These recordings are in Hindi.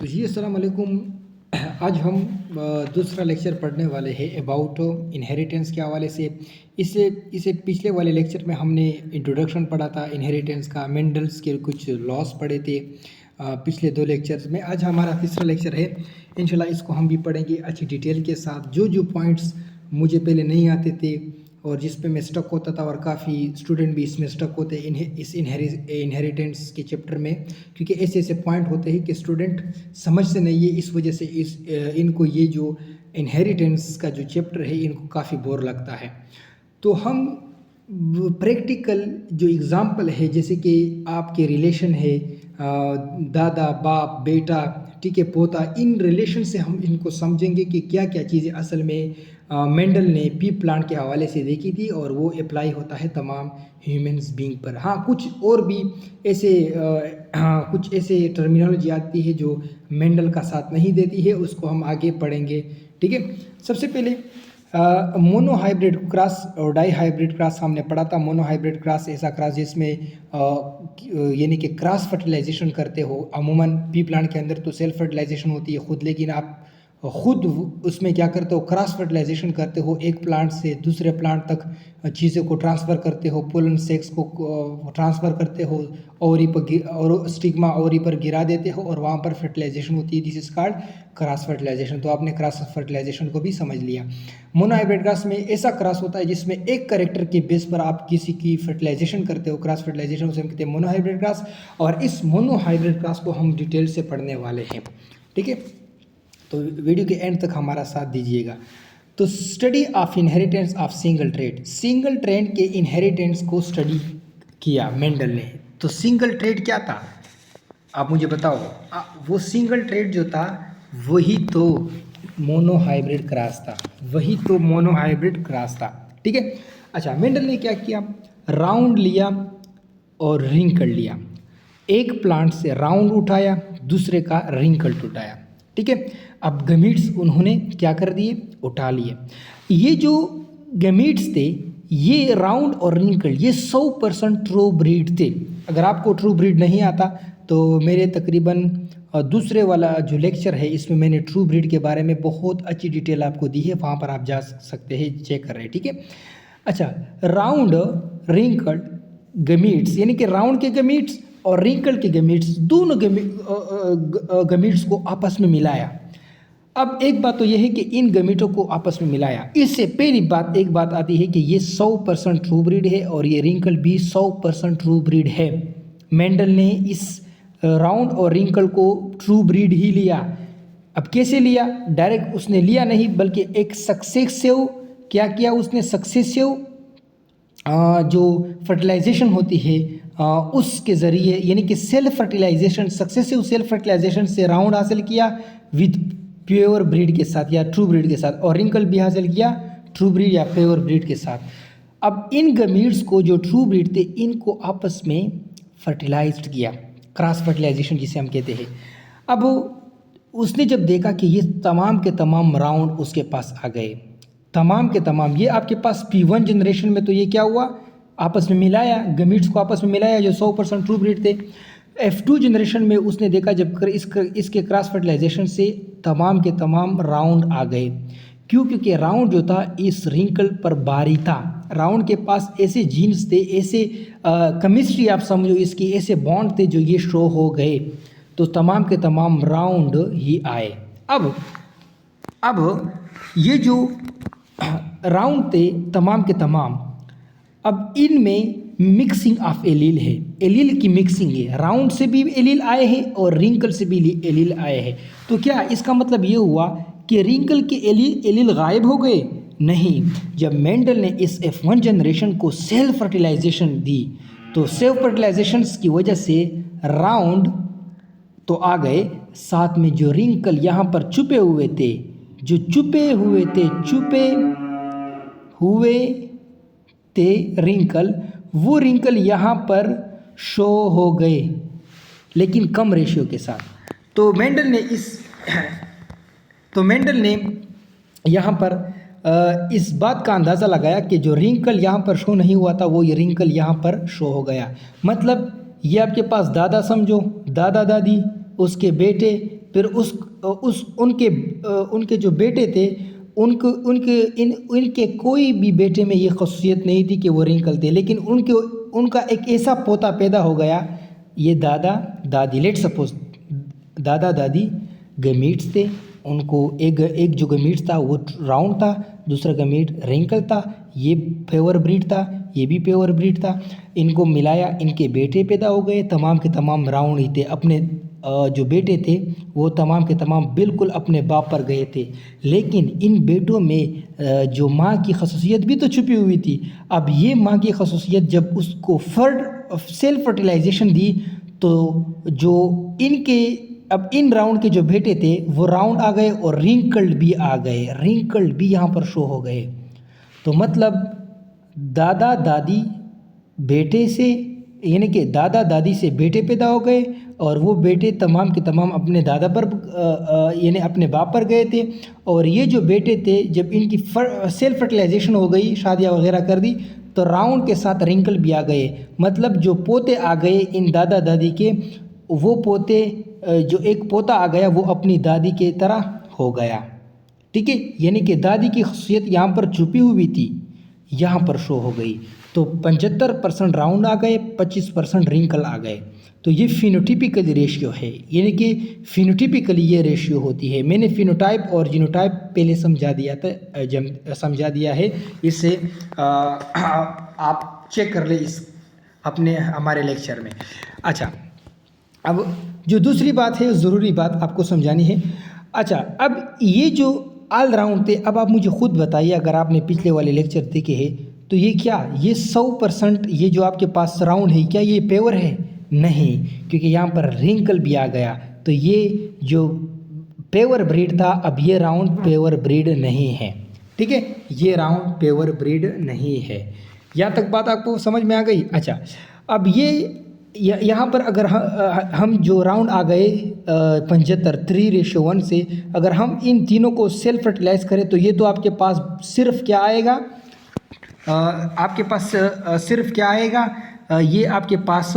तो जी अस्सलाम वालेकुम। आज हम दूसरा लेक्चर पढ़ने वाले हैं अबाउट इनहेरिटेंस के हवाले से। इससे इसे पिछले वाले लेक्चर में हमने इंट्रोडक्शन पढ़ा था इनहेरिटेंस का, मेंडल्स के कुछ लॉस पढ़े थे पिछले दो लेक्चर्स में। आज हमारा तीसरा लेक्चर है, इंशाल्लाह इसको हम भी पढ़ेंगे अच्छी डिटेल के साथ। जो जो पॉइंट्स मुझे पहले नहीं आते थे और जिस पे मैं स्टक होता था, और काफ़ी स्टूडेंट भी इसमें स्टक होते हैं इस इनहेरिटेंस के चैप्टर में, क्योंकि ऐसे ऐसे पॉइंट होते हैं कि स्टूडेंट समझते नहीं है। इस वजह से इनको ये जो इनहेरिटेंस का जो चैप्टर है इनको काफ़ी बोर लगता है। तो हम प्रैक्टिकल जो एग्ज़ाम्पल है, जैसे कि आपके रिलेशन है दादा बाप बेटा, ठीक है, पोता, इन रिलेशन से हम इनको समझेंगे कि क्या क्या चीज़ें असल में मेंडल ने पी प्लांट के हवाले से देखी थी और वो अप्लाई होता है तमाम ह्यूमंस बीइंग पर। हाँ, कुछ और भी ऐसे कुछ ऐसे टर्मिनोलॉजी आती है जो मेंडल का साथ नहीं देती है, उसको हम आगे पढ़ेंगे, ठीक है। सबसे पहले मोनो हाइब्रिड क्रॉस और डाई हाइब्रिड क्रॉस हमने पढ़ा था। मोनो हाइब्रिड क्रॉस ऐसा क्रॉस जिसमें यानी कि क्रॉस फर्टिलाइजेशन करते हो। अमूमन पी प्लांट के अंदर तो सेल्फ फर्टिलाइजेशन होती है खुद, लेकिन आप खुद उसमें क्या करते हो, क्रॉस फर्टिलाइजेशन करते हो, एक प्लांट से दूसरे प्लांट तक चीज़ों को ट्रांसफ़र करते हो, पोलन सेक्स को ट्रांसफ़र करते हो, ओवरी पर और स्टिग्मा ओवरी पर गिरा देते हो और वहाँ पर फर्टिलाइजेशन होती है। This is called cross fertilisation. तो आपने क्रॉस फर्टिलाइजेशन को भी समझ लिया। मोनो हाइब्रिड क्रॉस में ऐसा क्रॉस होता है जिसमें एक कैरेक्टर के बेस पर आप किसी की फर्टिलाइजेशन करते हो, क्रॉस फर्टिलाइजेशन, उसे हम कहते हैं मोनो हाइब्रिड क्रॉस। और इस मोनो हाइब्रिड क्रॉस को हम डिटेल से पढ़ने वाले हैं, ठीक है। तो वीडियो के एंड तक हमारा साथ दीजिएगा। तो study of inheritance of single trade, single trade के इनहेरिटेंस को स्टडी किया मेंडल ने। तो सिंगल ट्रेड क्या था, आप मुझे बताओ। वो सिंगल ट्रेड जो था वही तो मोनो हाइब्रिड क्रॉस था, वही तो मोनो हाइब्रिड क्रॉस था, ठीक है। अच्छा, मेंडल ने क्या किया, राउंड लिया और रिंकल लिया। एक प्लांट से राउंड उठाया, दूसरे का रिंकल उठाया, ठीक है। अब गमीट्स उन्होंने क्या कर दिए, उठा लिए। ये जो गमीट्स थे, ये राउंड और रिंकल, ये 100% ट्रू ब्रीड थे। अगर आपको ट्रू ब्रीड नहीं आता तो मेरे तकरीबन दूसरे वाला जो लेक्चर है इसमें मैंने ट्रू ब्रीड के बारे में बहुत अच्छी डिटेल आपको दी है, वहाँ पर आप जा सकते हैं, चेक कर रहे हैं, ठीक है। अच्छा, राउंड रिंकल गमीट्स, यानी कि राउंड के गमीट्स और रिंकल के गमीट्स, दोनों गमीट्स को आपस में मिलाया। अब एक बात तो यह है कि इन गमीटों को आपस में मिलाया। इससे पहली बात एक बात आती है कि ये 100% ट्रू ब्रीड है और ये रिंकल भी 100% ट्रू ब्रीड है। मेंडल ने इस राउंड और रिंकल को ट्रू ब्रीड ही लिया। अब कैसे लिया, डायरेक्ट उसने लिया नहीं, बल्कि एक सक्सेसिव, क्या किया उसने, सक्सेसिव जो फर्टिलाइजेशन होती है उसके ज़रिए, यानी कि self fertilisation, successive self fertilisation से राउंड हासिल किया विद प्योर ब्रीड के साथ या ट्रू ब्रीड के साथ, और रिंकल भी हासिल किया ट्रू ब्रीड या प्योर ब्रीड के साथ। अब इन गमीट्स को जो ट्रू ब्रीड थे इनको आपस में फर्टिलाइज्ड किया, क्रॉस फर्टिलाइजेशन जिसे हम कहते हैं। अब उसने जब देखा कि ये तमाम के तमाम राउंड उसके पास आ गए, तमाम के तमाम, ये आपके पास P1 जनरेशन में तो ये क्या हुआ, आपस में मिलाया, गमीट्स को आपस में मिलाया जो 100% ट्रू ब्रीड थे। F2 जनरेशन में उसने देखा जब इसके क्रॉस फर्टिलाइजेशन से तमाम के तमाम राउंड आ गए। क्यों, क्योंकि राउंड जो था इस रिंकल पर भारी था। राउंड के पास ऐसे जीन्स थे, ऐसे केमिस्ट्री आप समझो इसकी, ऐसे बॉन्ड थे जो ये शो हो गए, तो तमाम के तमाम राउंड ही आए। अब ये जो राउंड थे तमाम के तमाम, अब इनमें मिक्सिंग ऑफ एलील है, एलील की मिक्सिंग है। राउंड से भी एलील आए हैं और रिंकल से भी एलील आए हैं। तो क्या इसका मतलब ये हुआ कि रिंकल के एलील गायब हो गए? नहीं। जब मेंडल ने इस F1 जनरेशन को सेल्फ फर्टिलाइजेशन दी तो सेल्फ फर्टिलाइजेशन की वजह से राउंड तो आ गए, साथ में जो रिंकल यहाँ पर छुपे हुए थे, जो छुपे हुए थे रिंकल, वो रिंकल यहाँ पर शो हो गए, लेकिन कम रेशियो के साथ। तो मेंडल ने यहाँ पर इस बात का अंदाज़ा लगाया कि जो रिंकल यहाँ पर शो नहीं हुआ था वो ये रिंकल यहाँ पर शो हो गया। मतलब ये आपके पास दादा समझो, दादा दादी, उसके बेटे, फिर उस उनके जो बेटे थे उनके कोई भी बेटे में ये खसूसियत नहीं थी कि वो रिंकल थे, लेकिन उनका एक ऐसा पोता पैदा हो गया। ये दादा दादी, लेट सपोज दादा दादी गमीट्स थे, उनको एक जो गमीट्स था वो राउंड था, दूसरा गमीट रिंकल था, ये पेवर ब्रीड था, ये भी पेवर ब्रीड था। इनको मिलाया, इनके बेटे पैदा हो गए, तमाम के तमाम राउंड ही थे। अपने जो बेटे थे वो तमाम के तमाम बिल्कुल अपने बाप पर गए थे, लेकिन इन बेटों में जो माँ की खसूसियत भी तो छुपी हुई थी। अब ये माँ की खसूसियत जब उसको सेल्फ फर्टिलाइजेशन दी तो जो अब इन राउंड के जो बेटे थे वो राउंड आ गए और रिंकल्ड भी आ गए, रिंकल्ड भी यहाँ पर शो हो गए। तो मतलब दादा दादी बेटे से, यानी कि दादा दादी से बेटे पैदा हो गए और वो बेटे तमाम के तमाम अपने दादा पर यानी अपने बाप पर गए थे। और ये जो बेटे थे जब इनकी सेल्फ फर्टिलाइजेशन हो गई, शादियाँ वगैरह कर दी, तो राउंड के साथ रिंकल भी आ गए। मतलब जो पोते आ गए इन दादा दादी के, वो पोते जो एक पोता आ गया वो अपनी दादी के तरह हो गया, ठीक है। यानी कि दादी की खसूसियत यहाँ पर छुपी हुई थी, यहाँ पर शो हो गई। तो 75% राउंड आ गए, 25% रिंकल आ गए। तो ये फिनोटिपिकल रेशियो है, यानी कि फिनोटिपिकली ये रेशियो होती है। मैंने फिनोटाइप और जीनोटाइप पहले समझा दिया है। इससे आप चेक कर ले हमारे लेक्चर में। अच्छा, अब जो दूसरी बात है, ज़रूरी बात आपको समझानी है। अच्छा, अब ये जो ऑल राउंड थे, अब आप मुझे खुद बताइए, अगर आपने पिछले वाले लेक्चर देखे हैं तो ये 100% ये जो आपके पास राउंड है, क्या ये पेवर है? नहीं, क्योंकि यहाँ पर रिंकल भी आ गया। तो ये जो पेवर ब्रीड था, अब ये राउंड पेवर ब्रीड नहीं है, ठीक है। ये राउंड पेवर ब्रीड नहीं है। यहाँ तक बात आपको समझ में आ गई? अच्छा, अब यहाँ पर अगर हम जो राउंड आ गए 75 3:1 से, अगर हम इन तीनों को सेल्फ फर्टिलाइज करें तो ये तो आपके पास सिर्फ क्या आएगा, ये आपके पास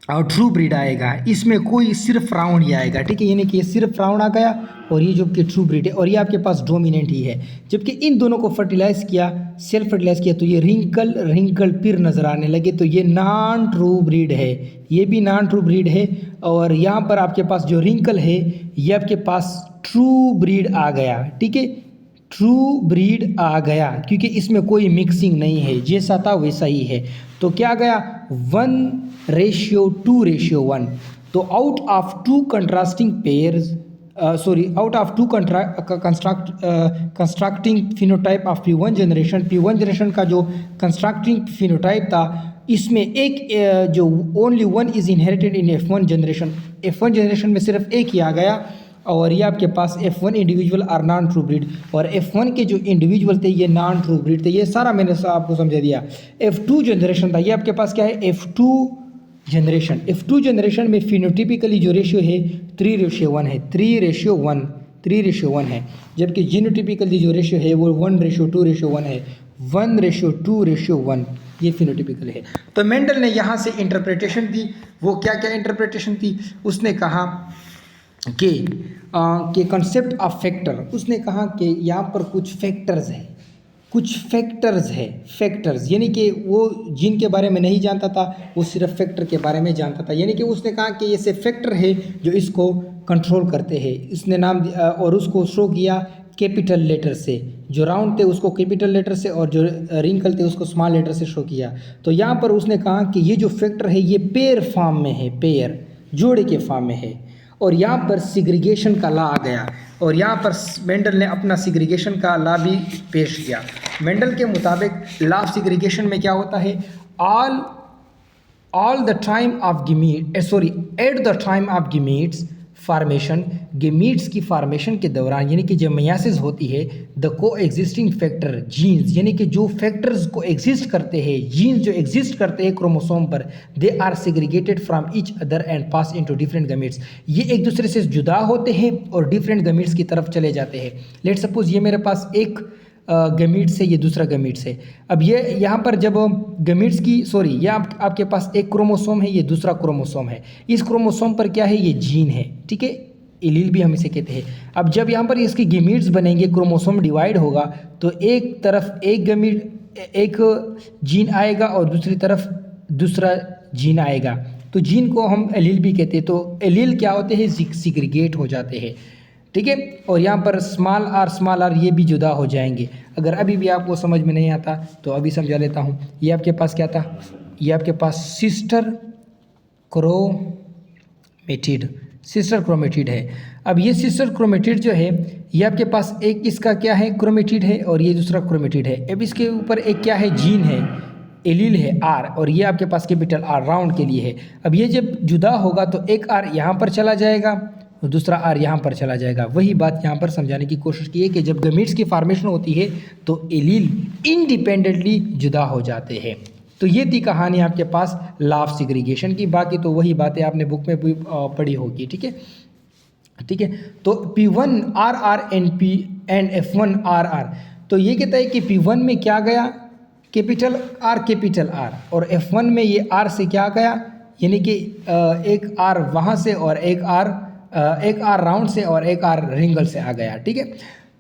ट्रू ब्रीड आएगा। इसमें कोई सिर्फ राउंड ही आएगा, ठीक है। यानी कि ये सिर्फ राउंड आ गया और ये जो कि ट्रू ब्रीड है, और ये आपके पास डोमिनेंट ही है। जबकि इन दोनों को फर्टिलाइज किया, सेल्फ फर्टिलाइज किया, तो ये रिंकल फिर नज़र आने लगे। तो ये नॉन ट्रू ब्रीड है, ये भी नॉन ट्रू ब्रीड है। और यहाँ पर आपके पास जो रिंकल है, ये आपके पास ट्रू ब्रीड आ गया, ठीक है। ट्रू ब्रीड आ गया क्योंकि इसमें कोई मिक्सिंग नहीं है, जैसा था वैसा ही है। तो क्या गया 1:2:1। तो out of two contrasting pairs, out of two constructing phenotype of P1 generation का जो कंस्ट्रक्टिंग फिनोटाइप था, इसमें एक जो only one is inherited in F1 generation. F1 generation में सिर्फ एक ही आ गया, और ये आपके पास F1 individual are non true breed, और F1 के जो इंडिविजुअल थे ये नॉन ट्रू ब्रीड थे। ये सारा मैंने आपको समझा दिया। F2 जनरेशन था, ये आपके पास क्या है, F2 जनरेशन में फिनोटिपिकली जो रेशियो है 3:1 है, 3:1 है। जबकि जीनोटिपिकली जो रेशियो है वो 1:2:1 है, 1:2:1 ये फिनोटिपिकल है। तो मेंडल ने यहाँ से इंटरप्रिटेशन दी। वो क्या क्या इंटरप्रिटेशन थी? उसने कहा कि कंसेप्ट ऑफ फैक्टर, उसने कहा कि यहाँ पर कुछ फैक्टर्स है, फैक्टर्स यानी कि वो जिनके बारे में नहीं जानता था वो सिर्फ फैक्टर के बारे में जानता था। यानी कि उसने कहा कि ऐसे फैक्टर है जो इसको कंट्रोल करते हैं। इसने नाम दिया और उसको शो किया कैपिटल लेटर से। जो राउंड थे उसको कैपिटल लेटर से, और जो रिंकल थे उसको स्मॉल लेटर से शो किया। तो यहाँ पर उसने कहा कि ये जो फैक्टर है ये पेयर फॉर्म में है, पेयर जोड़े के फॉर्म में है। और यहाँ पर सिग्रीगेशन का लॉ आ गया, और यहाँ पर मेंडल ने अपना सिग्रीगेशन का लॉ भी पेश किया। मेंडल के मुताबिक लॉ ऑफ सिग्रीगेशन में क्या होता है, at the time of gametes formation, gametes की फार्मेशन के दौरान, यानी कि जब मयासिस होती है, द को एग्जिस्टिंग फैक्टर जीन्स, यानी कि जो फैक्टर्स को एग्जिस्ट करते हैं, जीन्स जो एग्जिस्ट करते हैं क्रोमोसोम पर, they are segregated from each other and pass into different gametes. ये एक दूसरे से जुदा होते हैं और डिफरेंट गमीट्स की तरफ चले जाते हैं। लेट सपोज ये मेरे पास एक गमीट्स है, ये दूसरा गमीट्स है। अब ये यहाँ पर जब गमीट्स की ये आपके पास एक क्रोमोसोम है, ये दूसरा क्रोमोसोम है। इस क्रोमोसोम पर क्या है, ये जीन है, ठीक है। एलील भी हम इसे कहते हैं। अब जब यहाँ पर इसकी गैमीट्स बनेंगे, क्रोमोसोम डिवाइड होगा, तो एक तरफ एक गैमीट एक जीन आएगा और दूसरी तरफ दूसरा जीन आएगा, तो जीन को हम एलील भी कहते हैं। तो एलील क्या होते हैं, सिग्रीगेट हो जाते हैं, ठीक है। और यहाँ पर स्मॉल आर ये भी जुदा हो जाएंगे। अगर अभी भी आपको समझ में नहीं आता तो अभी समझा लेता हूँ। ये आपके पास क्या था, ये आपके पास सिस्टर क्रोमेटिड है। अब ये सिस्टर क्रोमेटिड जो है, ये आपके पास एक इसका क्या है, क्रोमेटिड है, और ये दूसरा क्रोमेटिड है। अब इसके ऊपर एक क्या है, जीन है, एलील है आर, और ये आपके पास कैपिटल आर राउंड के लिए है। अब ये जब जुदा होगा तो एक आर यहाँ पर चला जाएगा और दूसरा आर यहाँ पर चला जाएगा। वही बात यहाँ पर समझाने की कोशिश की है कि जब गैमीट्स की फॉर्मेशन होती है तो एलील इंडिपेंडेंटली जुदा हो जाते हैं। तो ये थी कहानी आपके पास लॉ ऑफ सेग्रीगेशन की। बाकी तो वही बातें आपने बुक में भी पढ़ी होगी, ठीक है, ठीक है। तो P1RR एंड F1RR, तो ये कहता है कि P1 में क्या गया, कैपिटल आर, और F1 में ये आर से क्या गया, यानी कि एक आर वहाँ से और एक आर राउंड से और एक आर रिंगल से आ गया, ठीक है।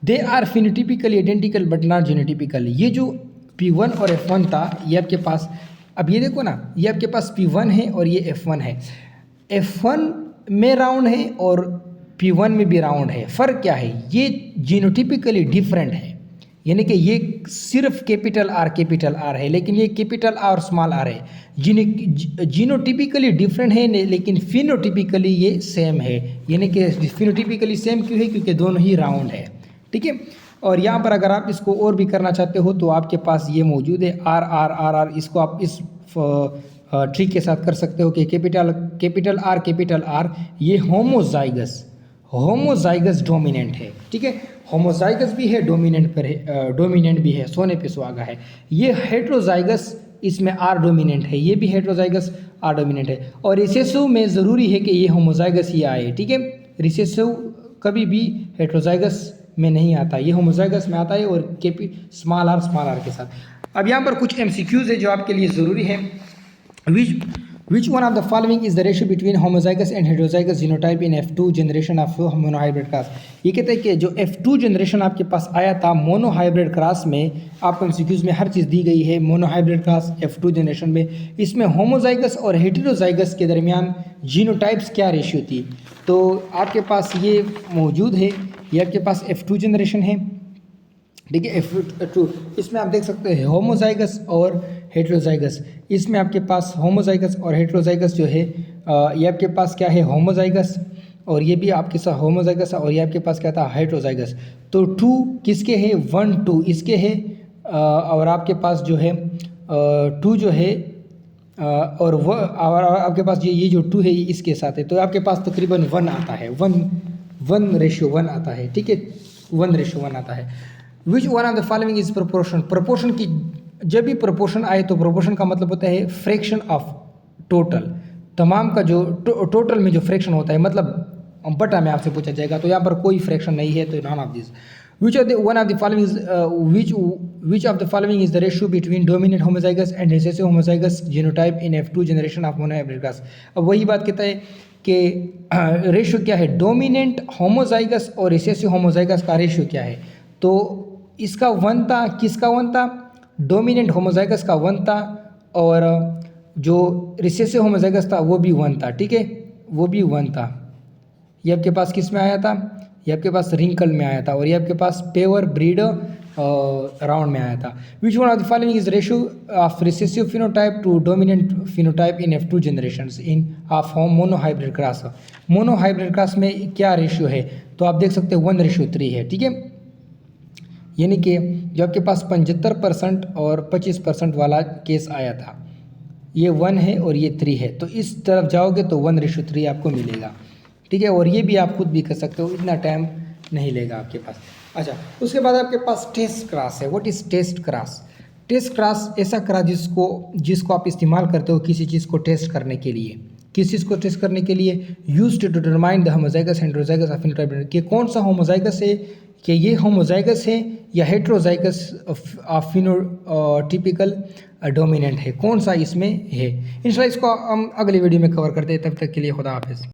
They are phenotypically identical but not genotypical. ये जो P1 और F1 था, ये आपके पास, अब ये देखो ना, ये आपके पास P1 है और ये F1 है। F1 में राउंड है और P1 में भी राउंड है। फ़र्क क्या है, ये जीनोटिपिकली डिफरेंट है, यानी कि ये सिर्फ कैपिटल आर है, लेकिन ये कैपिटल आर और स्मॉल आर है। जीनोटिपिकली डिफरेंट है लेकिन फिनोटिपिकली ये सेम है, यानी कि फिनोटिपिकली सेम क्यों है, क्योंकि दोनों ही राउंड है, ठीक है। और यहाँ पर अगर आप इसको और भी करना चाहते हो तो आपके पास ये मौजूद है आर, इसको आप इस ट्रिक के साथ कर सकते हो कि कैपिटल आर ये होमोजाइगस डोमिनेंट है, ठीक है। होमोजाइगस भी है, डोमिनेंट भी है, सोने पे सुहागा है। ये हेट्रोजाइगस, इसमें आर डोमिनेंट है, ये भी हेट्रोजाइगस आर डोमिनेंट है। और रिसेसिव में ज़रूरी है कि ये होमोजाइगस ही आए, ठीक है। रिसेसिव कभी भी हेट्रोजाइगस में नहीं आता, ये होमोजाइगस में आता है, और स्मॉल आर के साथ। अब यहाँ पर कुछ MCQs है जो आपके लिए ज़रूरी है। Which one of the following is the ratio between homozygous and heterozygous genotype in F2 generation of monohybrid class? ये कहते हैं कि जो F2 जनरेशन आपके पास आया था मोनोहाइब्रिड क्रॉस में, आपको MCQs में हर चीज़ दी गई है। मोनोहाइब्रिड क्रॉस F2 जनरेशन में, इसमें होमोजाइगस और हेटेरोजाइगस के दरमियान जीनोटाइप्स क्या रेशियो थी, तो आपके पास ये मौजूद है। ये आपके पास F2 जनरेशन है, ठीक है, F2। इसमें आप देख सकते हैं होमोजाइगस और हेट्रोजाइगस। इसमें आपके पास होमोजाइगस और हेट्रोजाइगस जो है, ये आपके पास क्या है, होमोजाइगस, और ये भी आपके साथ होमोजाइगस, और ये आपके पास क्या था, हेट्रोजाइगस। तो 2 किसके है, 1 2 इसके है, और आपके पास जो है 2 जो है, और आपके पास ये जो 2 है ये इसके साथ है, तो आपके पास तकरीबन 1 आता है, 1:1 आता है, ठीक है, 1:1 आता है। विच one of the following is proportion. Proportion की जब भी प्रोपोर्शन आए तो प्रोपोर्शन का मतलब होता है फ्रैक्शन ऑफ टोटल, तमाम का जो टोटल में जो फ्रैक्शन होता है, मतलब बटा में आपसे पूछा जाएगा, तो यहाँ पर कोई फ्रैक्शन नहीं है, तो none of this. Which of the following is the ratio between dominant homozygous and recessive homozygous genotype in F2 generation of monohybrid class? अब वही बात कहता है कि रेशियो क्या है, डोमिनेंट होमोजाइगस और रिसेसिव होमोजाइगस का रेशियो क्या है। तो इसका 1 था, किसका 1 था, डोमिनेंट होमोजाइगस का 1 था, और जो रिसेसिव होमोजाइगस था वो भी 1 था, ठीक है, वो भी 1 था। ये आपके पास किस में आया था, ये आपके पास रिंकल में आया था, और ये आपके पास पेवर ब्रीड राउंड में आया था। Which one of the following is ratio of recessive phenotype to dominant phenotype in F2 generations in of monohybrid cross. Monohybrid cross में क्या रेशियो है, तो आप देख सकते हैं 1:3 है, ठीक है। यानी कि जो आपके पास 75% और 25% वाला केस आया था, ये 1 है और ये 3 है, तो इस तरफ जाओगे तो 1:3 आपको मिलेगा, ठीक है। और ये भी आप खुद भी कर सकते हो, इतना टाइम नहीं लेगा आपके पास। अच्छा, उसके बाद आपके पास टेस्ट क्रॉस है। What is test cross? Test cross ऐसा क्रॉस जिसको आप इस्तेमाल करते हो किसी चीज़ को टेस्ट करने के लिए। किस चीज़ को टेस्ट करने के लिए? Use to determine the homozygous heterozygous of phenotype, कि कौन सा होमोजाइगस है, कि ये होमोजाइगस है या हेटेरोजाइगस ऑफ फिनोटिपिकल डोमिनेंट है, कौन सा इसमें है। इंशाल्लाह इसको हम अगले वीडियो में कवर करते हैं। तब तक के लिए खुदा हाफिज़।